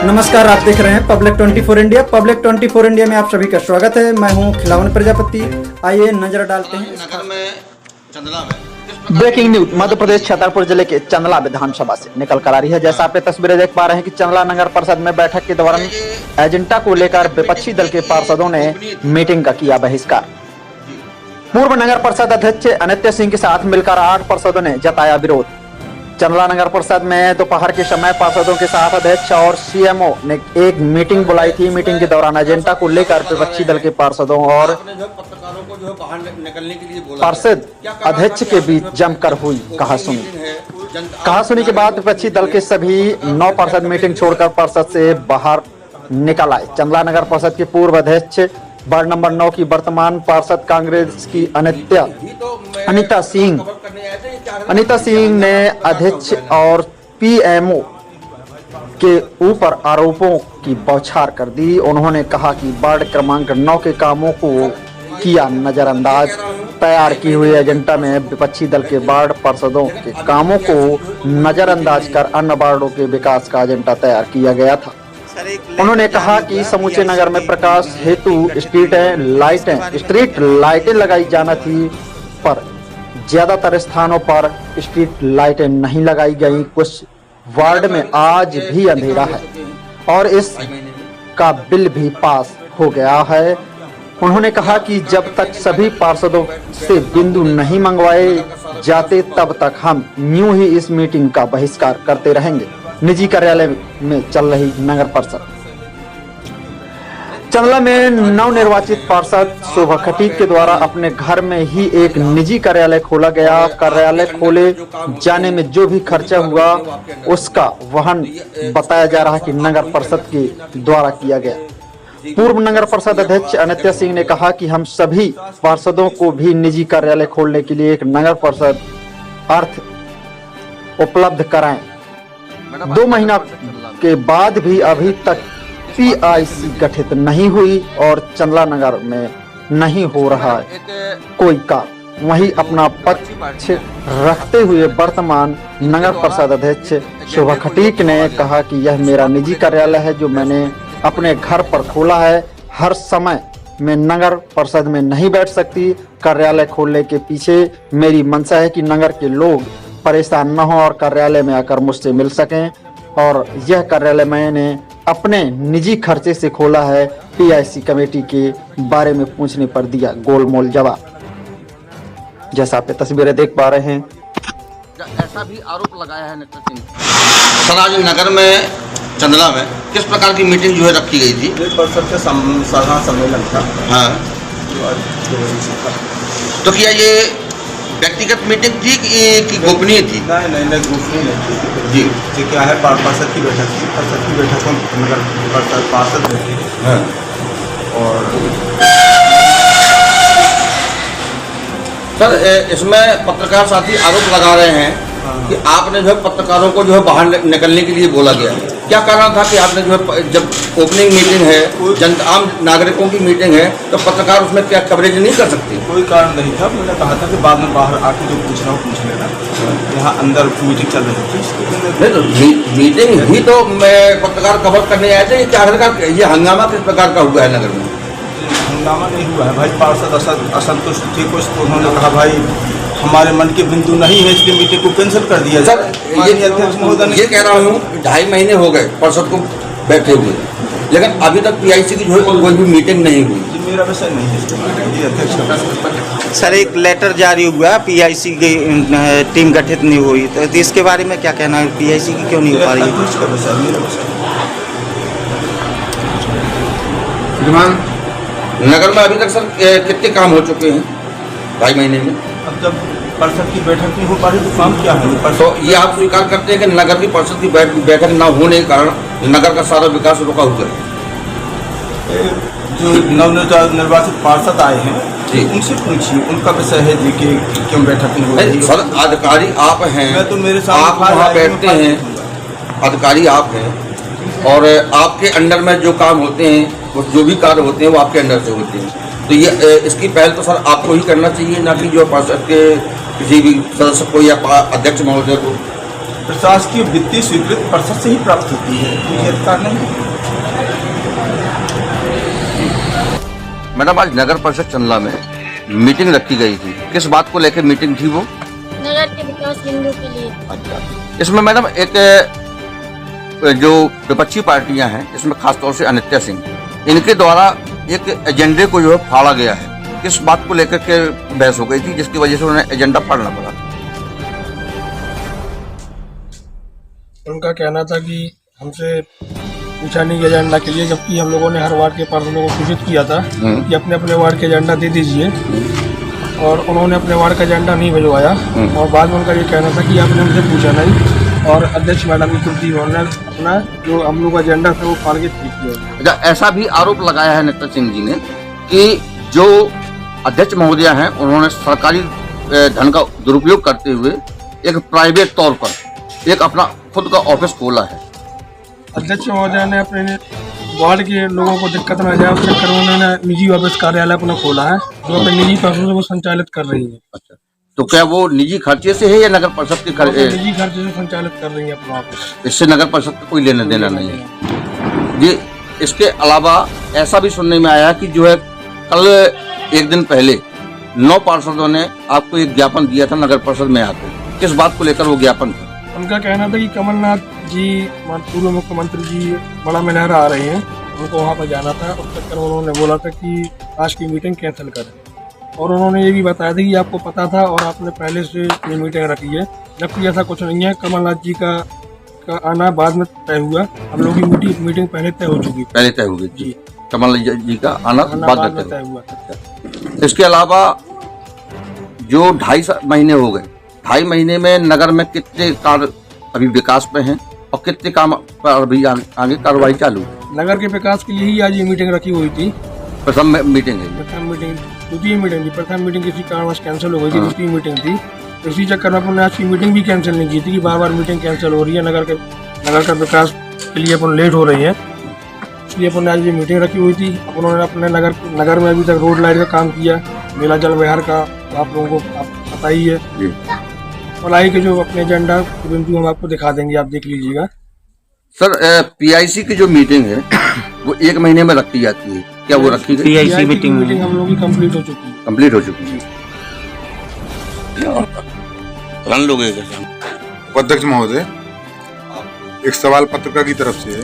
नमस्कार, आप देख रहे हैं पब्लिक 24 इंडिया। पब्लिक 24 इंडिया में आप सभी का स्वागत है। मैं हूं खिलावन प्रजापति। आइए नजर डालते हैं नगर में चंदला में ब्रेकिंग न्यूज मध्य प्रदेश छतरपुर जिले के चंदला विधानसभा से निकल कर आ रही है। जैसा आप तस्वीरें देख पा रहे हैं कि चंदला नगर परिषद में बैठक के दौरान एजेंडा को लेकर विपक्षी दल के पार्षदों ने मीटिंग का किया बहिष्कार। पूर्व नगर परिषद अध्यक्ष अनित्य सिंह के साथ मिलकर 8 पार्षदों ने जताया विरोध। चंदला नगर परिषद में दोपहर के समय पार्षदों के साथ अध्यक्ष और सीएमओ ने एक मीटिंग बुलाई थी। मीटिंग के दौरान एजेंडा को लेकर विपक्षी दल के पार्षदों और पार्षद अध्यक्ष के बीच जमकर हुई कहासुनी के बाद विपक्षी दल के सभी 9 पार्षद मीटिंग छोड़कर परिषद से बाहर निकल आए। चंदला नगर परिषद के पूर्व अध्यक्ष वार्ड नंबर 9 की वर्तमान पार्षद कांग्रेस की अनिता सिंह ने अध्यक्ष और पीएमओ के ऊपर आरोपों की बौछार कर दी। उन्होंने कहा कि वार्ड क्रमांक 9 के कामों को किया नजरअंदाज। तैयार की हुई एजेंडा में विपक्षी दल के वार्ड पार्षदों के कामों को नजरअंदाज कर अन्य वार्डों के विकास का एजेंडा तैयार किया गया था। उन्होंने कहा कि समूचे नगर में प्रकाश हेतु स्ट्रीट लाइटें लगाई जाना थी, पर ज्यादातर स्थानों पर स्ट्रीट लाइटें नहीं लगाई गई। कुछ वार्ड में आज भी अंधेरा है और इस का बिल भी पास हो गया है। उन्होंने कहा कि जब तक सभी पार्षदों से बिंदु नहीं मंगवाए जाते तब तक हम यूं ही इस मीटिंग का बहिष्कार करते रहेंगे। निजी कार्यालय में चल रही नगर परिषद। चंदला में नवनिर्वाचित पार्षद शोभा खटीक के द्वारा अपने घर में ही एक निजी कार्यालय खोला गया। कार्यालय खोले जाने में जो भी खर्चा हुआ उसका वहन बताया जा रहा है कि नगर परिषद के द्वारा किया गया। पूर्व नगर परिषद अध्यक्ष अनित्य सिंह ने कहा कि हम सभी पार्षदों को भी निजी कार्यालय खोलने के लिए एक नगर परिषद अर्थ उपलब्ध कराएं। 2 महीना के बाद भी अभी तक पीआईसी गठित नहीं हुई और चंदला नगर में नहीं हो रहा है कोई काम। वहीं अपना पक्ष रखते हुए वर्तमान नगर परिषद अध्यक्ष शोभा खटीक ने कहा कि यह मेरा निजी कार्यालय है जो मैंने अपने घर पर खोला है। हर समय मैं नगर परिषद में नहीं बैठ सकती। कार्यालय खोलने के पीछे मेरी मंशा है कि नगर के लोग परेशान न हो और कार्यालय में आकर मुझसे मिल सकें, और यह कार्यालय मैंने अपने निजी खर्चे से खोला है। पीआईसी कमेटी के बारे में पूछने पर दिया गोलमोल जवाब। जैसा आप तस्वीरें देख पा रहे हैं, ऐसा भी आरोप लगाया है नित्य सिंह। सर, आज नगर में चंदला में किस प्रकार की मीटिंग जो है रखी गई थी? परिषद का साधारण सम्मेलन था। हाँ, तो क्या ये व्यक्तिगत मीटिंग थी कि गोपनीय थी? नहीं, गोपनीय नहीं थी जी। ये क्या है, पार्षद की बैठक थी। पार्षद की बैठक में नगर पार्षद बैठे। हाँ। और सर, इसमें पत्रकार साथी आरोप लगा रहे हैं कि आपने जो है पत्रकारों को जो है बाहर निकलने के लिए बोला गया। क्या कारण था कि आपने जो है जब ओपनिंग मीटिंग है, आम नागरिकों की मीटिंग है, तो पत्रकार उसमें क्या कवरेज नहीं कर सकते? कोई कारण नहीं था। मैंने कहा था कि बाद में बाहर आके जो पूछना हो पूछ लेना। यहाँ अंदर मीटिंग चल रही थी। नहीं तो मीटिंग ही तो मैं पत्रकार कवर करने आए थे। क्या ये हंगामा किस प्रकार का हुआ है नगर में? हंगामा नहीं हुआ है भाई। पार्षद असंतुष्ट थे कुछ, तो उन्होंने कहा भाई हमारे मन के बिंदु नहीं है, इसलिए मीटिंग को कैंसिल कर दिया। सर, ये कह रहा हूँ 2.5 महीने हो गए पार्षद को बैठे हुए, लेकिन अभी तक पीआईसी की जो है कोई भी मीटिंग नहीं हुई। मेरा विषय नहीं है, ये अध्यक्ष का विषय। सर, एक लेटर जारी हुआ, पीआईसी की टीम गठित नहीं हुई, तो इसके बारे में क्या कहना है? पीआईसी की क्यों नहीं हो पा रही है? नगर में अभी तक सर कितने काम हो चुके हैं 2.5 महीने में? अब जब परिषद की बैठक नहीं हो पा रही तो काम क्या है? तो ये आप स्वीकार करते हैं कि नगर की परिषद की बैठक न होने के कारण नगर का सारा विकास रुका हुआ है? जो नवनिर्वाचित पार्षद आए हैं उनसे पूछिए, उनका विषय है जी कि क्यों बैठक नहीं हो रही। सर, अधिकारी आप हैं, मैं तो मेरे साथ आप वहाँ बैठते हैं, अधिकारी आप हैं और आपके अंडर में जो काम होते हैं, वो जो भी कार्य होते हैं वो आपके अंडर से होते हैं। तो ये इसकी पहल तो सर आपको ही करना चाहिए, ना कि जो पार्षद के किसी भी सदस्य को या अध्यक्ष महोदय को। प्रशासकीय वित्तीय स्वीकृत परिषद से ही प्राप्त होती है, कोई अधिकार नहीं। मैडम, आज नगर परिषद चंदला में मीटिंग रखी गई थी, किस बात को लेकर मीटिंग थी वो? नगर के विकास बिंदु के लिए। अच्छा, इसमें मैडम एक जो विपक्षी पार्टियां हैं, इसमें खासतौर से अनित्या सिंह, इनके द्वारा एक एजेंडे को जो है फाड़ा गया है, किस बात को लेकर के बहस हो गई थी जिसकी वजह से उन्हें एजेंडा फाड़ना पड़ा? उनका कहना था कि हमसे पूछा नहीं एजेंडा के लिए, जबकि हम लोगों ने हर वार्ड के पार्षदों को सूचित किया था कि अपने अपने वार्ड के एजेंडा दे दीजिए, और उन्होंने अपने वार्ड का एजेंडा नहीं भिजवाया। और बाद में उनका ये कहना था कि आपने हमसे पूछा नहीं, और अध्यक्ष मैडम की त्रुटि होने अपना जो हम लोग का एजेंडा था वो फाड़ के ठीक किया। अच्छा, ऐसा भी आरोप लगाया है अनित्या सिंह जी ने कि जो अध्यक्ष महोदय हैं, उन्होंने सरकारी धन का दुरुपयोग करते हुए एक प्राइवेट तौर पर एक अपना खुद का ऑफिस खोला है। अध्यक्ष महोदय ने अपने वार्ड के लोगों को दिक्कत न जाए उस चक्कर में उन्होंने निजी ऑफिस कार्यालय अपना खोला है, जो अपने निजी पैसों से संचालित कर रही है। अच्छा, तो क्या वो निजी खर्चे से है या नगर परिषद के खर्चे? निजी खर्चे से संचालित कर रही है अपना ऑफिस। इससे नगर परिषद का कोई लेना देना नहीं है जी। इसके अलावा ऐसा भी सुनने में आया कि जो है कल एक दिन पहले 9 पार्षदों ने आपको एक ज्ञापन दिया था नगर परिषद में आकर, किस बात को लेकर वो ज्ञापन था? उनका कहना था कि कमलनाथ जी पूर्व मुख्यमंत्री जी बड़ा मेलहरा आ रहे हैं, उनको वहाँ पर जाना था। उस चक्कर में उन्होंने बोला था कि आज की मीटिंग कैंसिल करें, और उन्होंने ये भी बताया था कि आपको पता था और आपने पहले से ये मीटिंग रखी है, जबकि ऐसा कुछ नहीं है। कमलनाथ जी का आना बाद में तय हुआ, हम लोग की मीटिंग पहले तय हो चुकी, पहले तय हो गई जी। कमलनाथ जी का आना बाद में तय हुआ। इसके अलावा जो 2.5 महीने हो गए, 2.5 महीने में नगर में कितने कार्य अभी विकास में हैं और कितने काम पर अभी आगे कार्रवाई चालू है? नगर के विकास के लिए ही आज ये मीटिंग रखी हुई थी। प्रथम मीटिंग है, प्रथम मीटिंग, द्वितीय मीटिंग थी। प्रथम मीटिंग किसी कारणवश कैंसिल हो गई थी, द्वितीय मीटिंग थी। इसी चक्कर में अपन ने आज की मीटिंग भी कैंसिल नहीं की थी कि बार बार मीटिंग कैंसिल हो रही है, नगर का विकास के लिए अपन लेट हो रही है, इसलिए अपन ने आज ये मीटिंग रखी हुई थी। उन्होंने अपने नगर में अभी तक रोड लाइट का काम किया, मेला जल विहार का आप लोगों को पता ही है। मलाई के जो अपने एजेंडा बिंदु हम आपको दिखा देंगे, आप देख लीजिएगा। सर, पीआईसी की जो मीटिंग है वो 1 महीने में रखी जाती है, क्या वो रखी गई? पीआईसी मीटिंग हम लोगों की कंप्लीट हो चुकी है। कंप्लीट हो चुकी है। रन लोगे अध्यक्ष महोदय, एक सवाल पत्रकार की तरफ से है,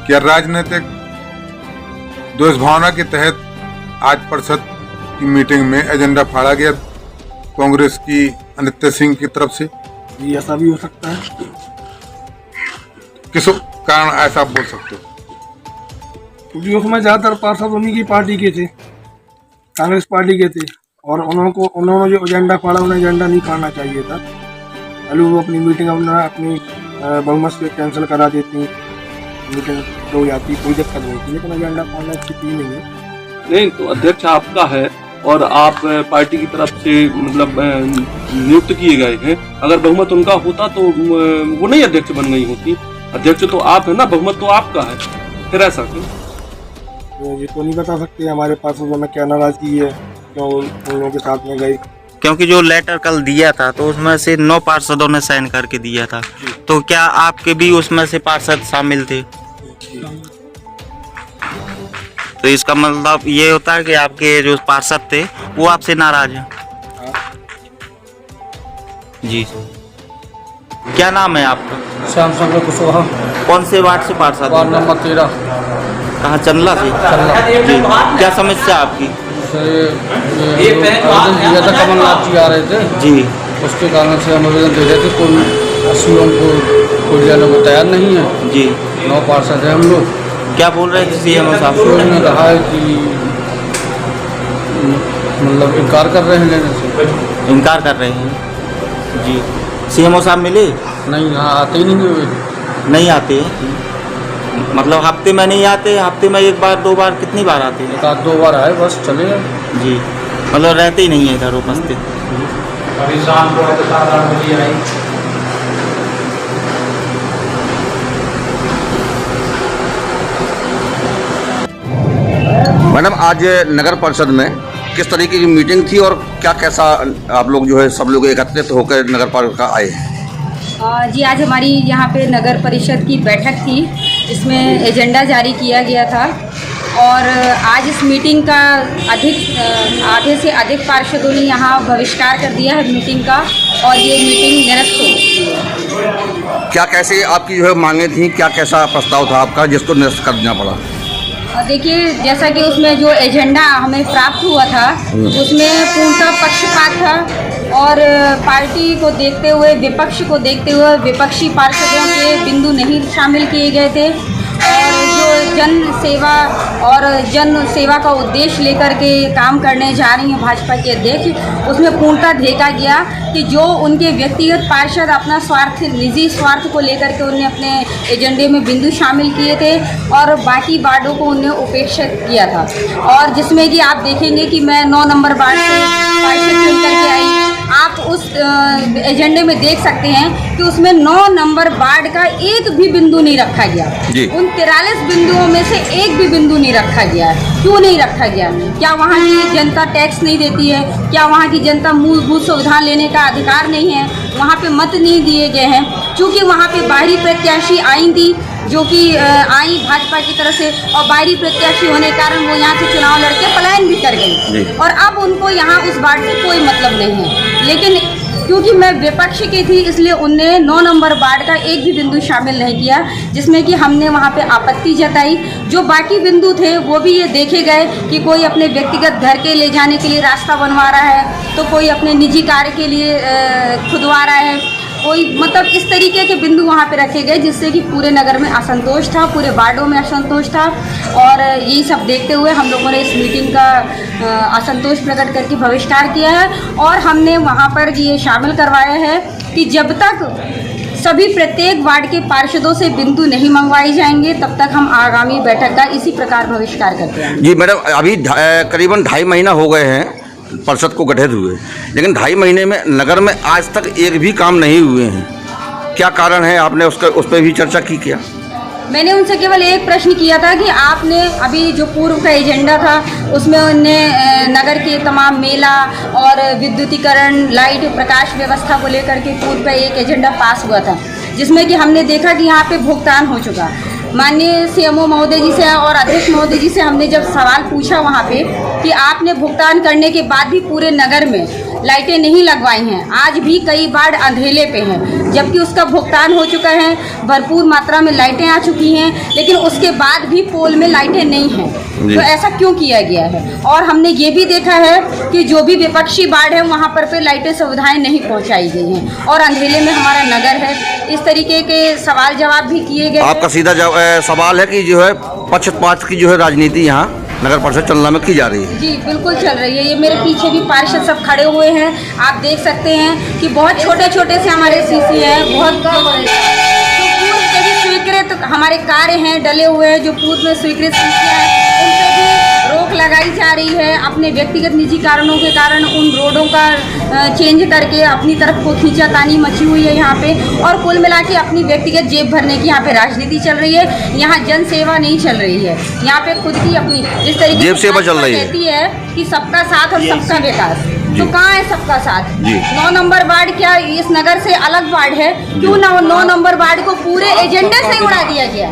क्या राजनीतिक दुष्भावना के तहत आज परिषद की मीटिंग में एजेंडा फाड़ा गया कांग्रेस की अनित्या सिंह की तरफ से? ये ऐसा भी हो सकता है। किस कारण ऐसा बोल सकते हो? क्योंकि उसमें ज्यादातर पार्षद उन्हीं की पार्टी के थे, कांग्रेस पार्टी के थे, और उन्होंने जो एजेंडा फाड़ा, उन्हें एजेंडा नहीं फाड़ना चाहिए था। अभी वो अपनी मीटिंग अपनी बहुमत से कैंसिल करा देती, मीटिंग हो जाती, कोई दिक्कत नहीं थी, लेकिन एजेंडा फाड़ना स्थिति नहीं है। नहीं, तो अध्यक्ष आपका है और आप पार्टी की तरफ से मतलब नियुक्त किए गए हैं। अगर बहुमत उनका होता तो वो नहीं अध्यक्ष बन गई होती। अध्यक्ष तो आप है ना, बहुमत तो आपका है, फिर ऐसा क्यों? ये तो नहीं बता सकते हमारे पास उन्होंने क्या नाराजगी है, क्यों उन लोगों के साथ में गई। क्योंकि जो लेटर कल दिया था तो उसमें से 9 पार्षदों ने साइन करके दिया था, तो क्या आपके भी उसमें से पार्षद शामिल थे? तो इसका मतलब ये होता है कि आपके जो पार्षद थे वो आपसे नाराज हैं। जी, क्या नाम है आपका? श्याम शंकर कुशवाहा। कौन से वार्ड से पार्षद? Ward number 13। कहाँ? चंदला से। जी, क्या समस्या आपकी? दिया था, कमलनाथ जी आ रहे थे जी, उसके कारण से हम आवेदन दे रहे थे, कोई सीएम को कोई जाने को तैयार नहीं है जी। 9 पार्षद है हम लोग। क्या बोल रहे थे सीएम साहब? उन्होंने कहा है कि मतलब इनकार कर रहे हैं लेने से। इनकार कर रहे हैं जी। सीएमओ साहब मिले? नहीं, यहाँ आते ही नहीं। नहीं आते, मतलब हफ्ते में नहीं आते? हफ्ते में 1 बार 2 बार, कितनी बार आते हैं? 1-2 बार आए, बस चले गए जी, मतलब रहते ही नहीं है इधर उपस्थित। अभी शाम को 7-8 बजे आए। मैडम, आज नगर परिषद में किस तरीके की मीटिंग थी और क्या कैसा आप लोग जो है सब लोग एकत्रित होकर नगर पालिका आए हैं? जी, आज हमारी यहाँ पे नगर परिषद की बैठक थी, इसमें एजेंडा जारी किया गया था और आज इस मीटिंग का आधे से अधिक पार्षदों ने यहाँ बहिष्कार कर दिया है मीटिंग का और ये मीटिंग निरस्त हो चुकी है। क्या कैसे आपकी जो है मांगे थी, क्या कैसा प्रस्ताव था आपका जिसको निरस्त कर देना पड़ा? देखिए, जैसा कि उसमें जो एजेंडा हमें प्राप्त हुआ था उसमें पूर्णतः पक्षपात था और पार्टी को देखते हुए, विपक्ष को देखते हुए विपक्षी पार्षदों के बिंदु नहीं शामिल किए गए थे और जो जन सेवा का उद्देश्य लेकर के काम करने जा रही हैं भाजपा के अध्यक्ष, उसमें पूर्णतः देखा गया कि जो उनके व्यक्तिगत पार्षद अपना स्वार्थ, निजी स्वार्थ को लेकर के उन्हें अपने एजेंडे में बिंदु शामिल किए थे और बाकी वार्डों को उन्हें उपेक्षित किया था। और जिसमें कि आप देखेंगे कि मैं 9 नंबर वार्ड से पार्षद चुन करके आई, आप उस एजेंडे में देख सकते हैं कि उसमें 9 नंबर वार्ड का एक भी बिंदु नहीं रखा गया। उन 43 बिंदुओं में से एक भी बिंदु नहीं रखा गया है। क्यों नहीं रखा गया? क्या वहाँ की जनता टैक्स नहीं देती है? क्या वहाँ की जनता मूलभूत सुविधा लेने का अधिकार नहीं है? वहाँ पे मत नहीं दिए गए हैं क्योंकि वहाँ पे बाहरी प्रत्याशी आई थी जो कि आई भाजपा की तरफ से और बाहरी प्रत्याशी होने के कारण वो यहाँ से चुनाव लड़के पलायन भी कर गई और अब उनको यहाँ उस वार्ड से कोई मतलब नहीं है। लेकिन क्योंकि मैं विपक्ष की थी इसलिए उनने 9 नंबर वार्ड का एक भी बिंदु शामिल नहीं किया, जिसमें कि हमने वहाँ पे आपत्ति जताई। जो बाकी बिंदु थे वो भी ये देखे गए कि कोई अपने व्यक्तिगत घर के ले जाने के लिए रास्ता बनवा रहा है तो कोई अपने निजी कार्य के लिए खुदवा रहा है, कोई मतलब इस तरीके के बिंदु वहाँ पे रखे गए जिससे कि पूरे नगर में असंतोष था, पूरे वार्डों में असंतोष था और यही सब देखते हुए हम लोगों ने इस मीटिंग का असंतोष प्रकट करके बहिष्कार किया है और हमने वहाँ पर ये शामिल करवाया है कि जब तक सभी प्रत्येक वार्ड के पार्षदों से बिंदु नहीं मंगवाए जाएंगे तब तक हम आगामी बैठक का इसी प्रकार बहिष्कार करते हैं। जी मैडम, अभी करीबन 2.5 महीना हो गए हैं परिषद को गठित हुए, लेकिन 2.5 महीने में नगर में आज तक एक भी काम नहीं हुए हैं। क्या कारण है? आपने उस पर भी चर्चा की क्या? मैंने उनसे केवल एक प्रश्न किया था कि आपने अभी जो पूर्व का एजेंडा था उसमें उनने नगर के तमाम मेला और विद्युतीकरण, लाइट, प्रकाश व्यवस्था को लेकर के पूर्व का एक एजेंडा पास हुआ था जिसमें कि हमने देखा कि यहाँ पे भुगतान हो चुका। माननीय सीएमओ महोदय जी से और अध्यक्ष महोदय जी से हमने जब सवाल पूछा वहाँ पे कि आपने भुगतान करने के बाद भी पूरे नगर में लाइटें नहीं लगवाई हैं, आज भी कई वार्ड अंधेले पे हैं, जबकि उसका भुगतान हो चुका है, भरपूर मात्रा में लाइटें आ चुकी हैं, लेकिन उसके बाद भी पोल में लाइटें नहीं हैं। तो ऐसा क्यों किया गया है? और हमने ये भी देखा है कि जो भी विपक्षी वार्ड है वहाँ पर लाइटें सुविधाएं नहीं पहुँचाई गई हैं और अंधेले में हमारा नगर है। इस तरीके के सवाल जवाब भी किए गए। आपका सीधा सवाल है कि जो है पक्षपात की जो है राजनीति यहाँ नगर परिषद चलना में की जा रही है। जी बिल्कुल चल रही है। ये मेरे पीछे भी पार्षद सब खड़े हुए हैं, आप देख सकते हैं कि बहुत छोटे छोटे से हमारे सीसी हैं, बहुत पूर्व के भी स्वीकृत हमारे कार्य हैं डले हुए हैं, जो पूर्व में स्वीकृत सीसी हैं उन पर भी रोक लगाई जा रही है। अपने व्यक्तिगत निजी कारणों के कारण उन रोडों का चेंज करके अपनी तरफ को खींचातानी मची हुई है यहाँ पे और कुल मिला के अपनी व्यक्तिगत जेब भरने की यहाँ पे राजनीति चल रही है। यहाँ जन सेवा नहीं चल रही है, यहाँ पे खुद की अपनी जिस तरीके जेब सेवा चल रही कहती है कि सबका साथ और सबका विकास, तो कहाँ है सबका साथ? 9 नंबर वार्ड क्या इस नगर से अलग वार्ड है? क्यों ना 9 नंबर वार्ड को पूरे एजेंडे से उड़ा दिया गया?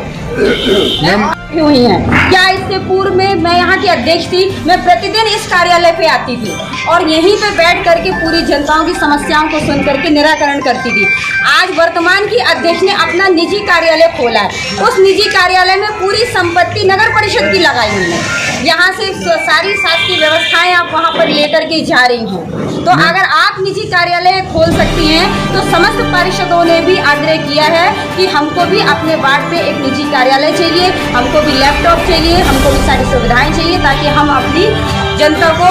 क्यों ही है? क्या इससे पूर्व में मैं यहाँ की अध्यक्ष थी, मैं प्रतिदिन इस कार्यालय पे आती थी और यहीं पे बैठ करके पूरी जनताओं की समस्याओं को सुन करके निराकरण करती थी। आज वर्तमान की अध्यक्ष ने अपना निजी कार्यालय खोला है, उस निजी कार्यालय में पूरी संपत्ति नगर परिषद की लगाई हुई है। यहाँ से सारी शासकीय व्यवस्थाएं आप वहाँ पर लेकर के जा रही हैं। तो अगर आप निजी कार्यालय खोल सकती हैं तो समस्त पार्षदों ने भी आग्रह किया है कि हमको भी अपने वार्ड पे एक निजी कार्यालय चाहिए, हमको भी लैपटॉप चाहिए, हमको भी सारी सुविधाएं चाहिए ताकि हम अपनी जनता को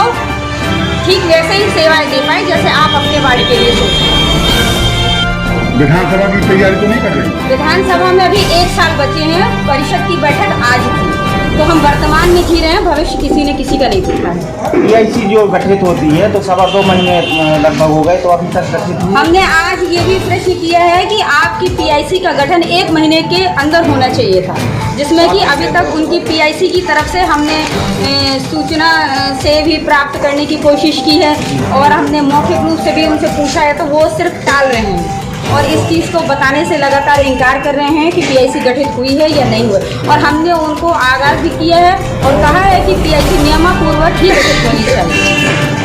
ठीक वैसे ही सेवाएं दे पाएं जैसे आप अपने वार्ड के लिए सोचते हैं। विधानसभा की तैयारी तो नहीं कर रही? विधानसभा में अभी 1 साल बचे हैं, परिषद की बैठक आज थी, तो हम वर्तमान में जी रहे हैं, भविष्य किसी ने किसी का नहीं देखा है। पीआईसी जो गठित होती है तो 2.25 महीने लगभग हो गए, तो अभी तक गठित हुई। हमने आज ये भी प्रश्न किया है कि आपकी पीआईसी का गठन 1 महीने के अंदर होना चाहिए था, जिसमें कि अभी तक उनकी पीआईसी की तरफ से हमने सूचना से भी प्राप्त करने की कोशिश की है और हमने मौखिक रूप से भी उनसे पूछा है, तो वो सिर्फ टाल रहे हैं और इस चीज़ को बताने से लगातार इनकार कर रहे हैं कि पीआईसी गठित हुई है या नहीं हुई। और हमने उनको आगाह भी किया है और कहा है कि पीआईसी नियमपूर्वक ही गठित होनी चाहिए।